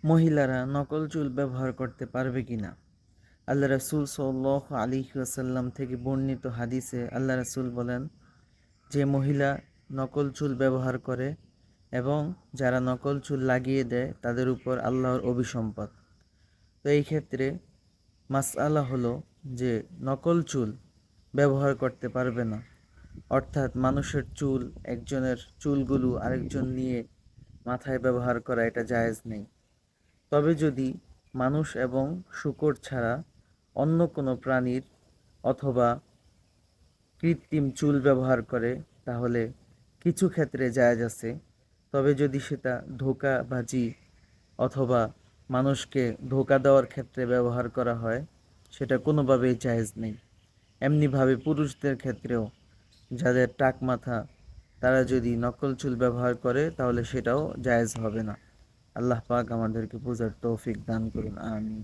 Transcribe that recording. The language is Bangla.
মহিলারা নকল চুল ব্যবহার করতে পারবে কিনা। আল্লাহ রাসূল সাল্লাল্লাহু আলাইহি ওয়াসাল্লাম থেকে বর্ণিত হাদিসে আল্লাহ রাসূল বলেন, যে মহিলা নকল চুল ব্যবহার করে এবং যারা নকল চুল লাগিয়ে দেয় তাদের উপর আল্লাহর অভিসম্পাত। তো এই ক্ষেত্রে মাসআলা হলো যে নকল চুল ব্যবহার করতে পারবে না, অর্থাৎ মানুষের চুল, একজনের চুলগুলো আরেকজন নিয়ে মাথায় ব্যবহার করা এটা জায়েজ নেই। তবে যদি মানুষ এবং শূকর ছাড়া অন্য কোনো প্রাণীর অথবা কৃত্রিম চুল ব্যবহার করে তাহলে কিছু ক্ষেত্রে জায়েজ আছে। তবে যদি সেটা ধোঁকাবাজি অথবা মানুষকে ধোঁকা দেওয়ার ক্ষেত্রে ব্যবহার করা হয়, সেটা কোনোভাবেই জায়েজ নেই। এমনিভাবে পুরুষদের ক্ষেত্রেও যাদের টাক মাথা, তারা যদি নকল চুল ব্যবহার করে তাহলে সেটাও জায়েজ হবে না। আল্লাহ পাক আমাদেরকে বোঝার তৌফিক দান করুন, আমিন।